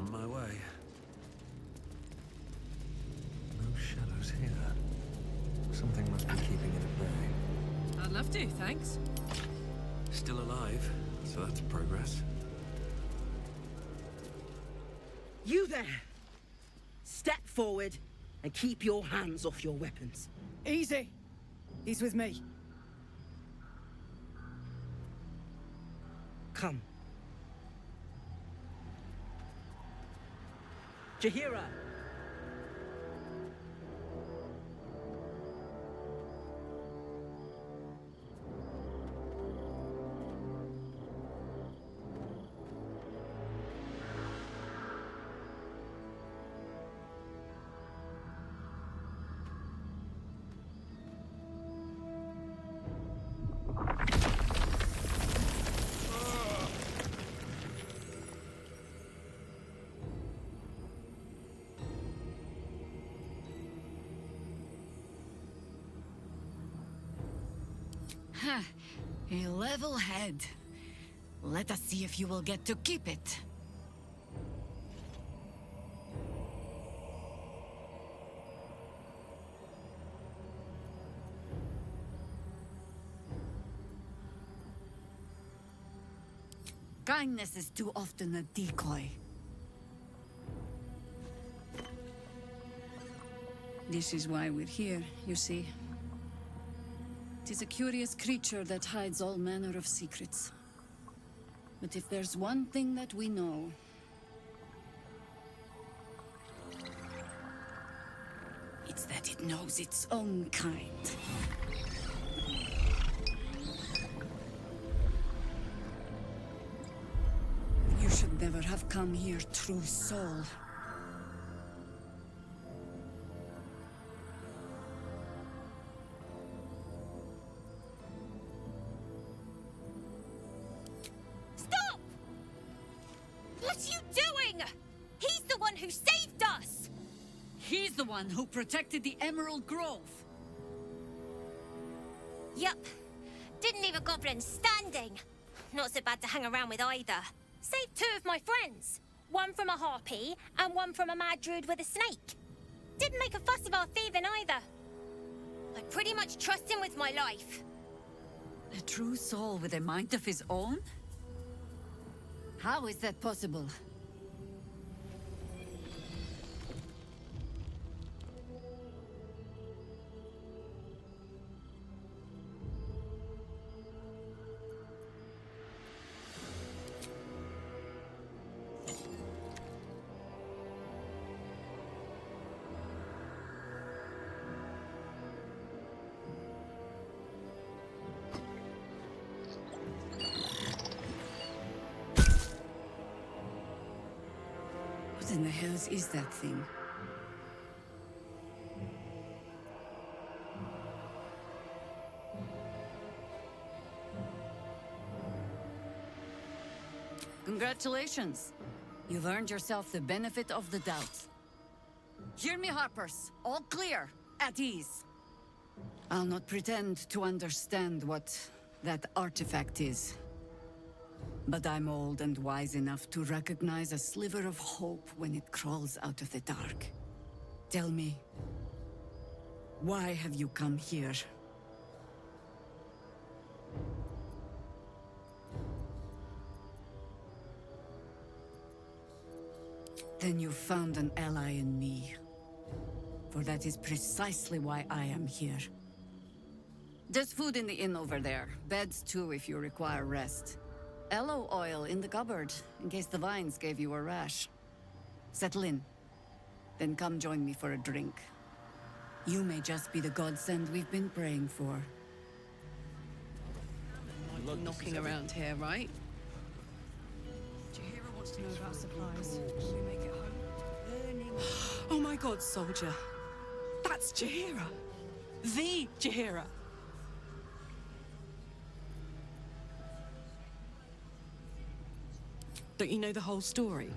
On my way. No shadows here. Something must be keeping it at bay. I'd love to, thanks. Still alive, so that's progress. You there! Step forward and keep your hands off your weapons. Easy. He's with me. Come. Jaheira! A level head. Let us see if you will get to keep it. Kindness is too often a decoy. This is why we're here, you see. It is a curious creature that hides all manner of secrets. But if there's one thing that we know... it's that it knows its own kind. You should never have come here, true soul. Who protected the Emerald Grove. Yup. Didn't leave a goblin standing. Not so bad to hang around with either. Saved two of my friends. One from a harpy, and one from a mad druid with a snake. Didn't make a fuss of our thieving either. I pretty much trust him with my life. A true soul with a mind of his own? How is that possible? What in the hells is that thing? Congratulations! You've earned yourself the benefit of the doubt. Hear me, Harpers. All clear. At ease. I'll not pretend to understand what that artifact is. But I'm old and wise enough to recognize a sliver of hope when it crawls out of the dark. Tell me, why have you come here? Then you found an ally in me. For that is precisely why I am here. There's food in the inn over there. Beds too if you require rest. Aloe oil in the cupboard, in case the vines gave you a rash. Settle in. Then come join me for a drink. You may just be the godsend we've been praying for. Knocking around here, right? Jaheira wants to know about supplies. Will we make it home? Oh my god, soldier. That's Jaheira. The Jaheira. Don't you know the whole story?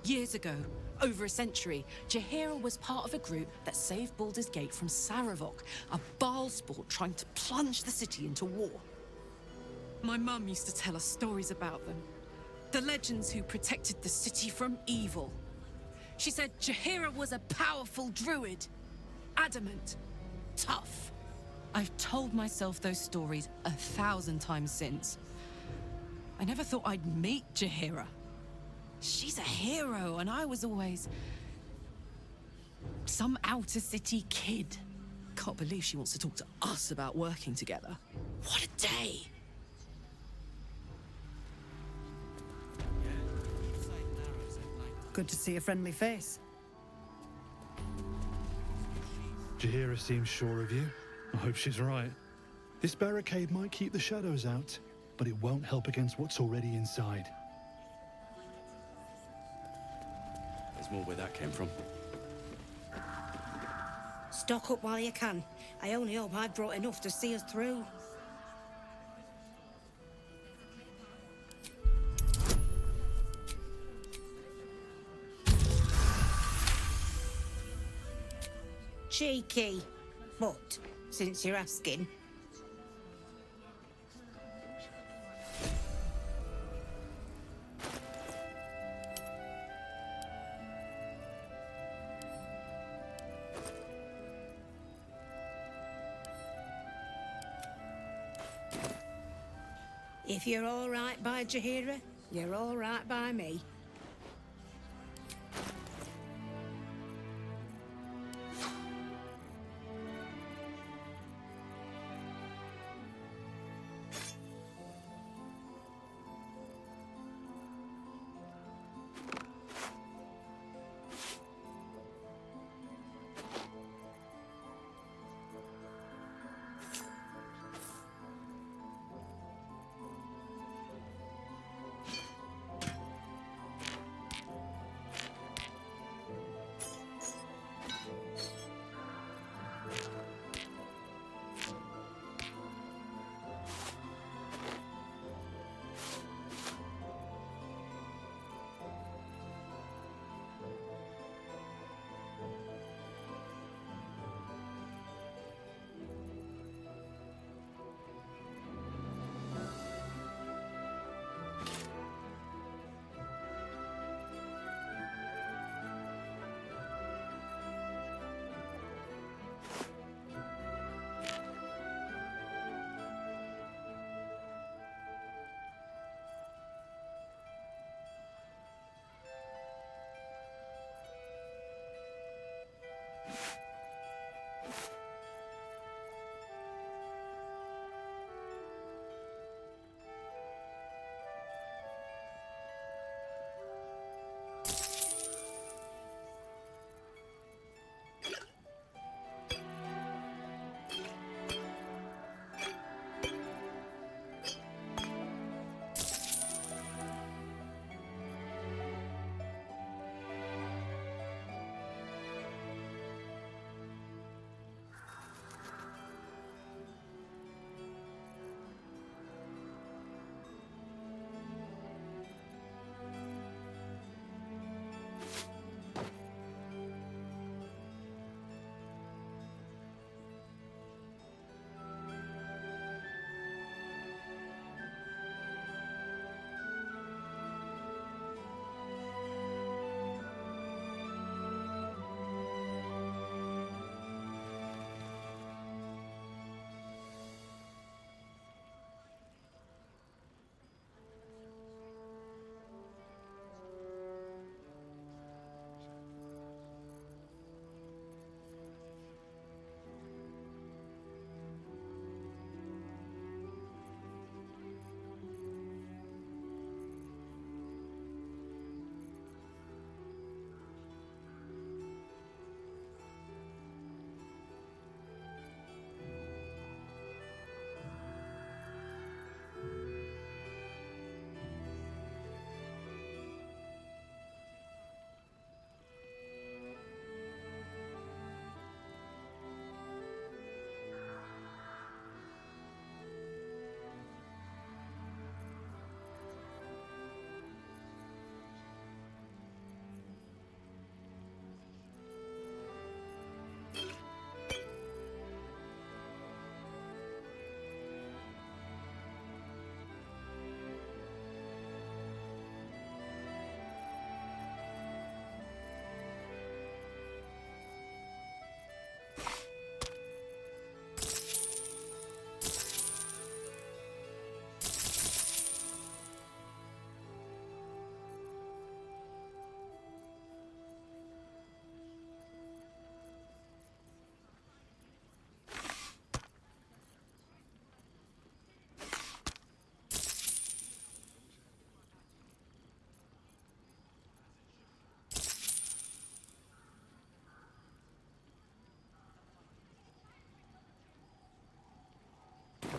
Years ago, over a century, Jaheira was part of a group that saved Baldurs Gate from Saravok, a Baalsport trying to plunge the city into war. My mum used to tell us stories about them. The legends who protected the city from evil. She said Jaheira was a powerful druid. Adamant. Tough. I've told myself those stories 1,000 times since. I never thought I'd meet Jaheira. She's a hero, and I was always... some outer city kid. Can't believe she wants to talk to us about working together. What a day! Good to see a friendly face. Jaheira seems sure of you. I hope she's right. This barricade might keep the shadows out, but it won't help against what's already inside. There's more where that came from. Stock up while you can. I only hope I've brought enough to see us through. Cheeky. But, since you're asking... If you're all right by Jaheira, you're all right by me.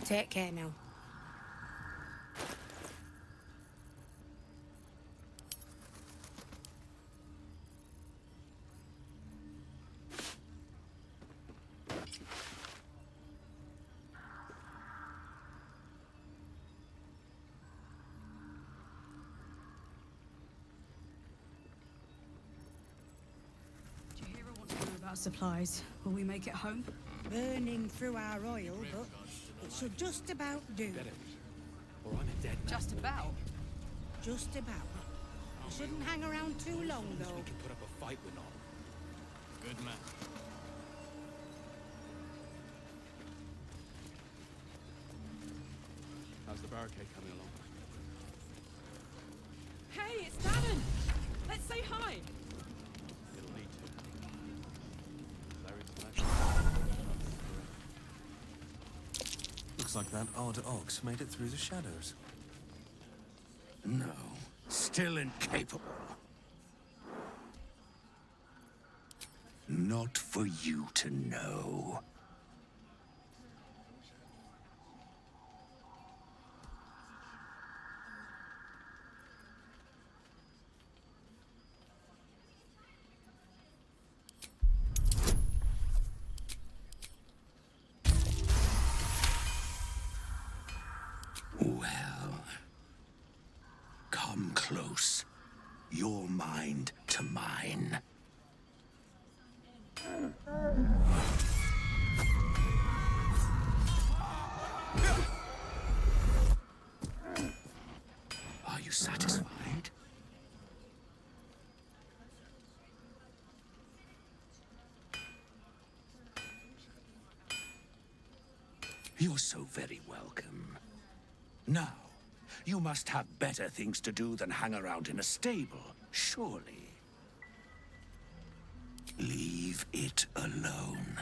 Take care now. Jahira wants to know about supplies. Will we make it home? Burning through our oil, but it should just about do. Or I'm a dead man. Just about. Just about. We shouldn't hang around too long, though. We can put up a fight with not. Good man. How's the barricade coming along? Hey, it's Dannon! Let's say hi! It'll need to. Larry's Looks like that odd ox made it through the shadows. No, still incapable. Not for you to know. Well, come close. Your mind to mine. Are you satisfied? You're so very welcome. Now, you must have better things to do than hang around in a stable, surely. Leave it alone,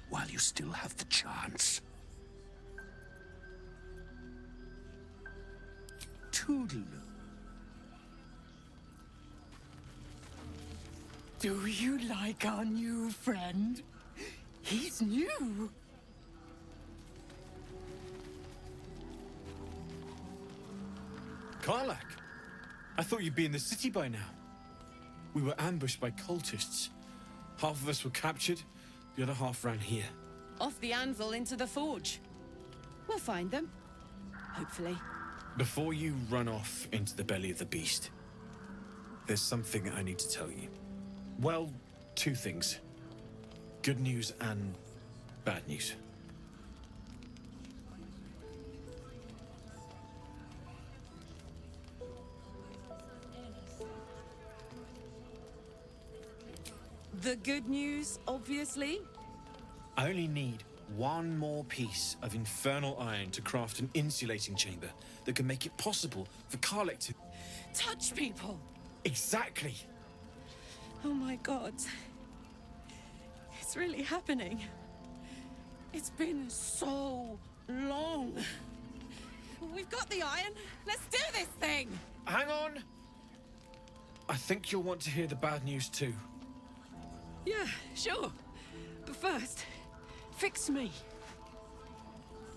while you still have the chance. Toodaloo. Do you like our new friend? He's new. Karlak! I thought you'd be in the city by now. We were ambushed by cultists. Half of us were captured, the other half ran here. Off the anvil into the forge. We'll find them. Hopefully. Before you run off into the belly of the beast, there's something I need to tell you. Well, two things. Good news and bad news. The good news, obviously. I only need one more piece of infernal iron to craft an insulating chamber that can make it possible for Karlak to... Touch people! Exactly! Oh my god. It's really happening. It's been so long. We've got the iron. Let's do this thing! Hang on! I think you'll want to hear the bad news too. Yeah, sure. But first, fix me.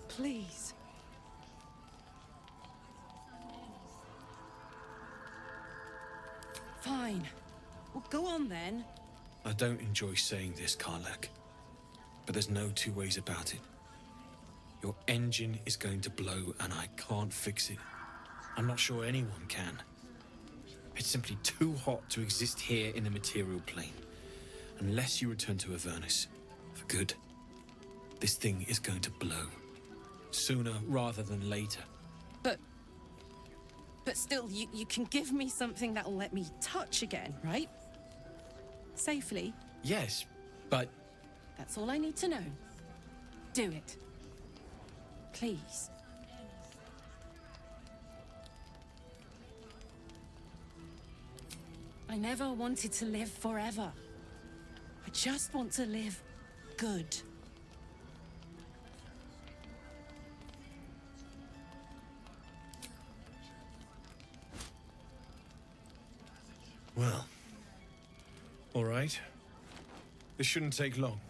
Please. Fine. Well, go on then. I don't enjoy saying this, Karlak, but there's no two ways about it. Your engine is going to blow and I can't fix it. I'm not sure anyone can. It's simply too hot to exist here in the material plane. Unless you return to Avernus for good, this thing is going to blow. Sooner rather than later. But still, you can give me something that'll let me touch again, right? Safely. Yes, but... That's all I need to know. Do it. Please. I never wanted to live forever. I just want to live good. Well, all right. This shouldn't take long.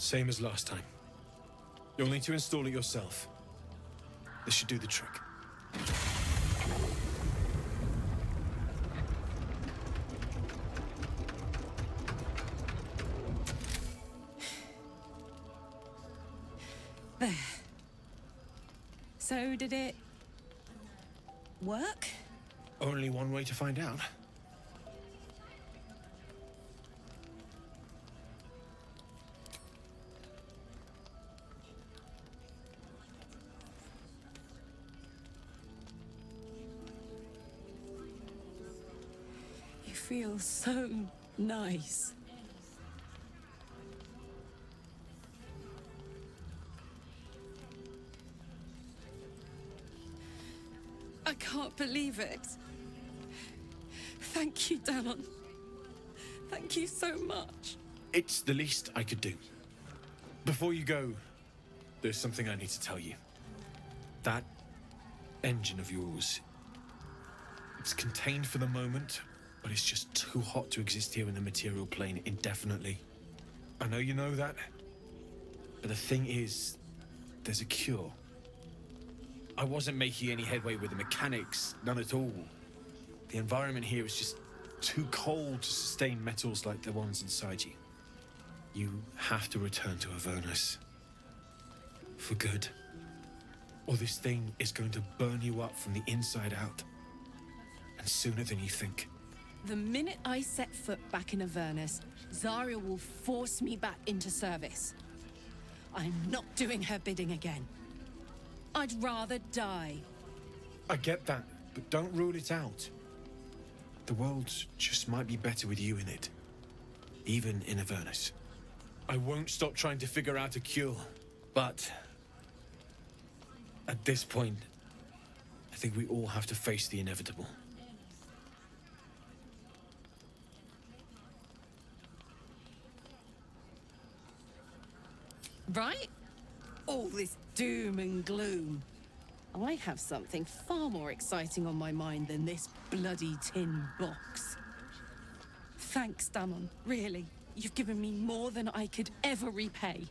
Same as last time. You'll need to install it yourself. This should do the trick. There. So did it work? Only one way to find out. You feel so nice. I can't believe it. Thank you, Damon. Thank you so much. It's the least I could do. Before you go, there's something I need to tell you. That engine of yours, it's contained for the moment, but it's just too hot to exist here in the material plane indefinitely. I know you know that, but the thing is, there's a cure. I wasn't making any headway with the mechanics, none at all. The environment here is just too cold to sustain metals like the ones inside you. You have to return to Avernus. For good. Or this thing is going to burn you up from the inside out. And sooner than you think. The minute I set foot back in Avernus, Zarya will force me back into service. I'm not doing her bidding again. I'd rather die. I get that, but don't rule it out. The world just might be better with you in it. Even in Avernus. I won't stop trying to figure out a cure, but at this point, I think we all have to face the inevitable. Right? All this doom and gloom. I have something far more exciting on my mind than this bloody tin box. Thanks, Damon. Really. You've given me more than I could ever repay.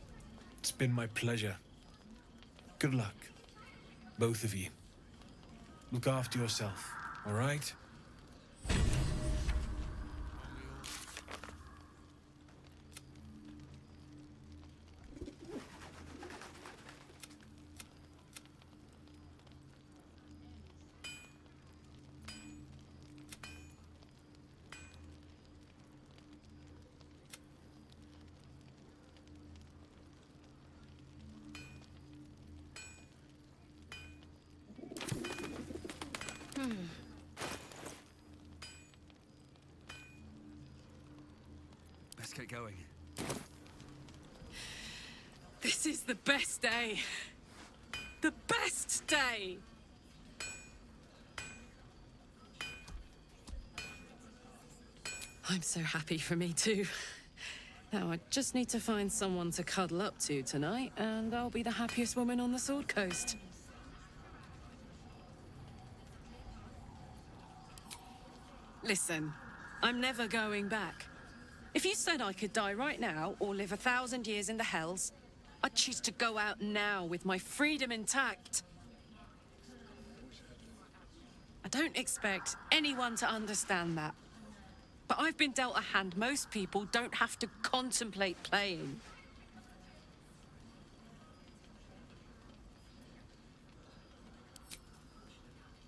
It's been my pleasure. Good luck. Both of you. Look after yourself, all right? Let's get going. This is the best day. The best day! I'm so happy for me too. Now I just need to find someone to cuddle up to tonight, and I'll be the happiest woman on the Sword Coast. Listen, I'm never going back. If you said I could die right now, or live 1,000 years in the Hells, I'd choose to go out now with my freedom intact. I don't expect anyone to understand that. But I've been dealt a hand most people don't have to contemplate playing.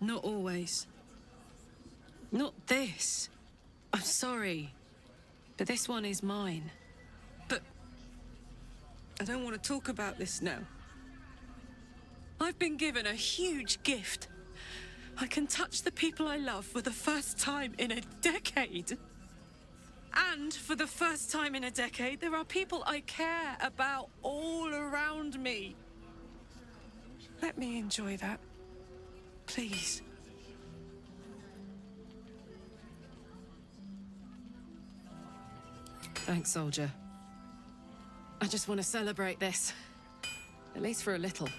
Not always. Not this. I'm sorry, but this one is mine. But I don't want to talk about this now. I've been given a huge gift. I can touch the people I love for the first time in a decade. And for the first time in a decade, there are people I care about all around me. Let me enjoy that. Please. Thanks, soldier. I just want to celebrate this. At least for a little.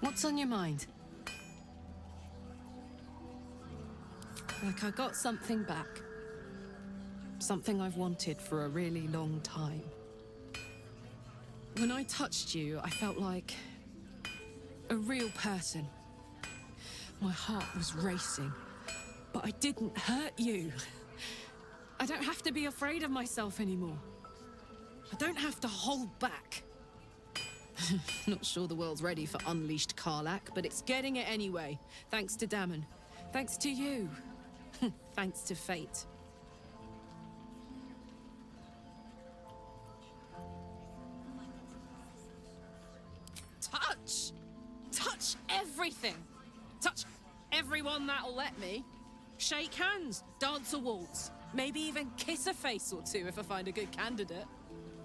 What's on your mind? Like I got something back. Something I've wanted for a really long time. When I touched you, I felt like a real person. My heart was racing, but I didn't hurt you. I don't have to be afraid of myself anymore. I don't have to hold back. Not sure the world's ready for unleashed Karlach, but it's getting it anyway. Thanks to Dammon. Thanks to you. Thanks to fate. Touch! Touch everything! Touch everyone that'll let me. Shake hands, dance a waltz, maybe even kiss a face or two if I find a good candidate.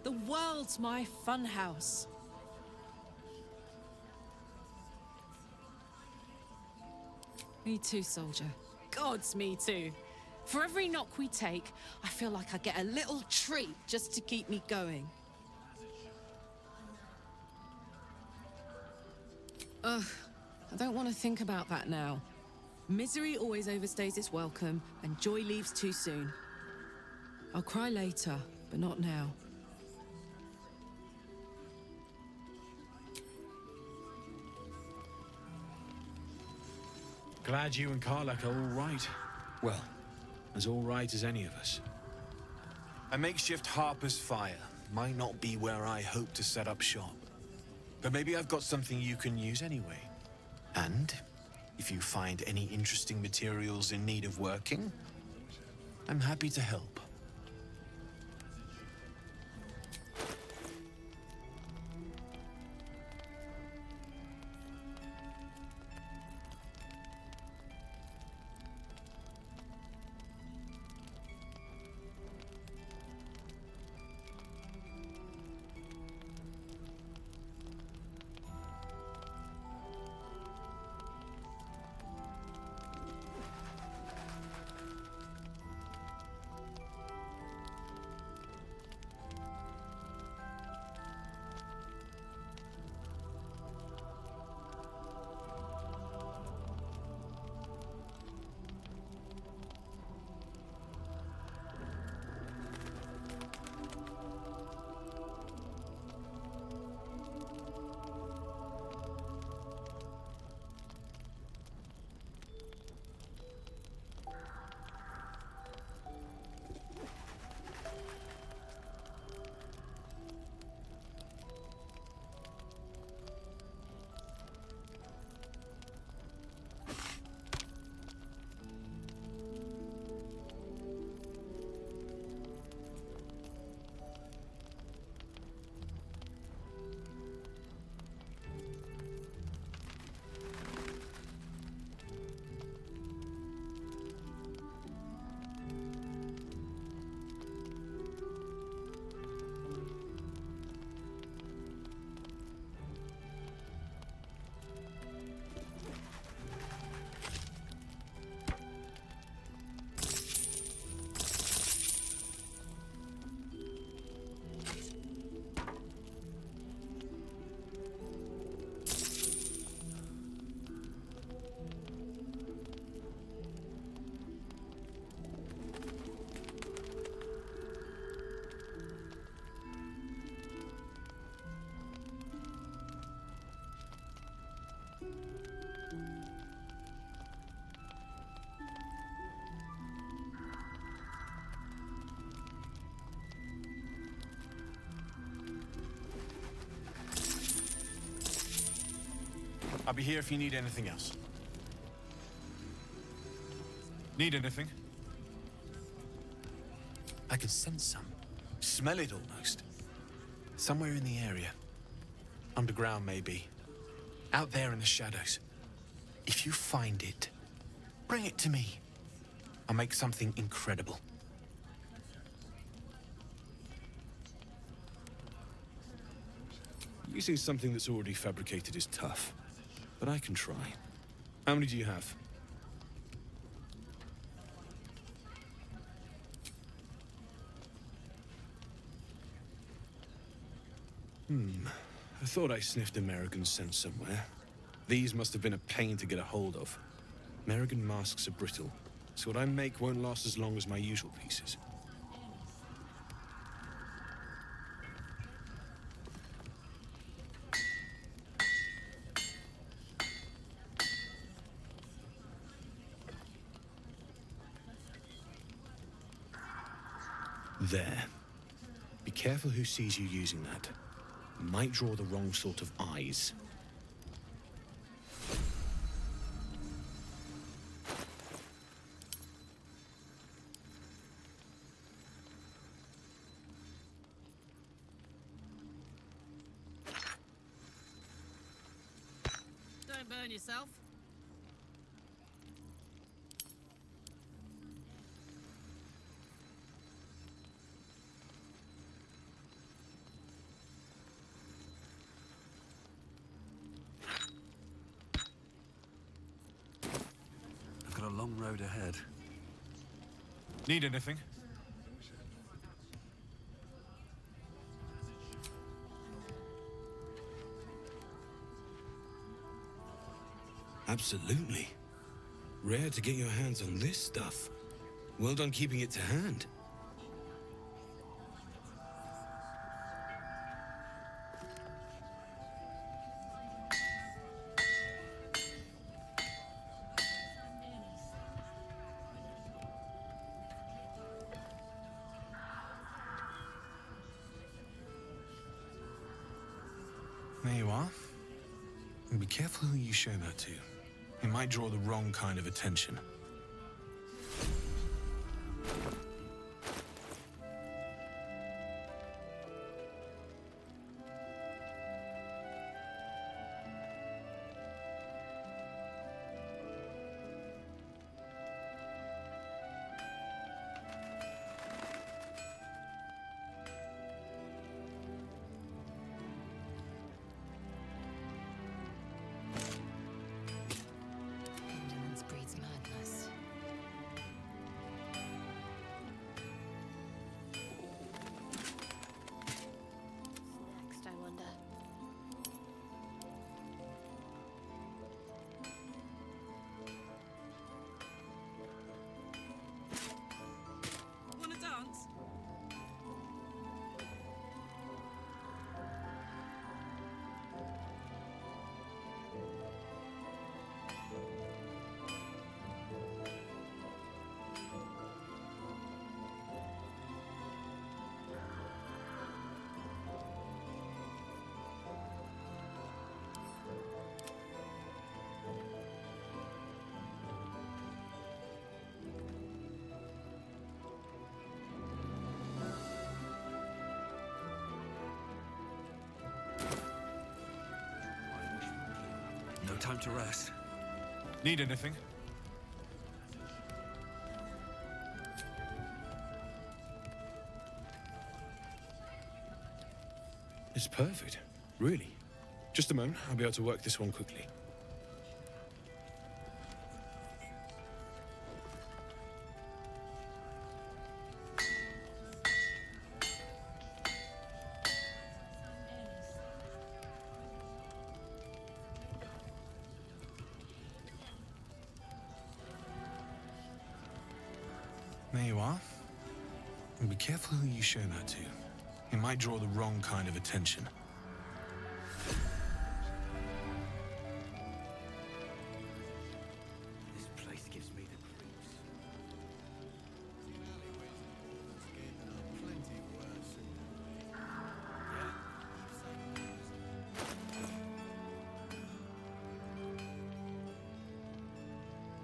The world's my funhouse. Me too, soldier. Gods, me too. For every knock we take, I feel like I get a little treat just to keep me going. Ugh, I don't want to think about that now. Misery always overstays its welcome, and joy leaves too soon. I'll cry later, but not now. Glad you and Karlach are all right. Well, as all right as any of us. A makeshift Harper's Fire might not be where I hope to set up shop. But maybe I've got something you can use anyway. And if you find any interesting materials in need of working, I'm happy to help. I'll be here if you need anything else. Need anything? I can sense some. Smell it almost. Somewhere in the area. Underground, maybe. Out there in the shadows. If you find it, bring it to me. I'll make something incredible. Using something that's already fabricated is tough, but I can try. How many do you have? I thought I sniffed American scent somewhere. These must have been a pain to get a hold of. American masks are brittle, so what I make won't last as long as my usual pieces. There. Be careful who sees you using that. Might draw the wrong sort of eyes. Don't burn yourself. I've got a long road ahead. Need anything? Absolutely. Rare to get your hands on this stuff. Well done keeping it to hand. There you are. And be careful who you show that to. It might draw the wrong kind of attention. Indolence breeds madness. Next, I wonder. Wanna dance? No time to rest. Need anything? It's perfect. Really. Just a moment, I'll be able to work this one quickly. There you are. And be careful who you show that to. It might draw the wrong kind of attention.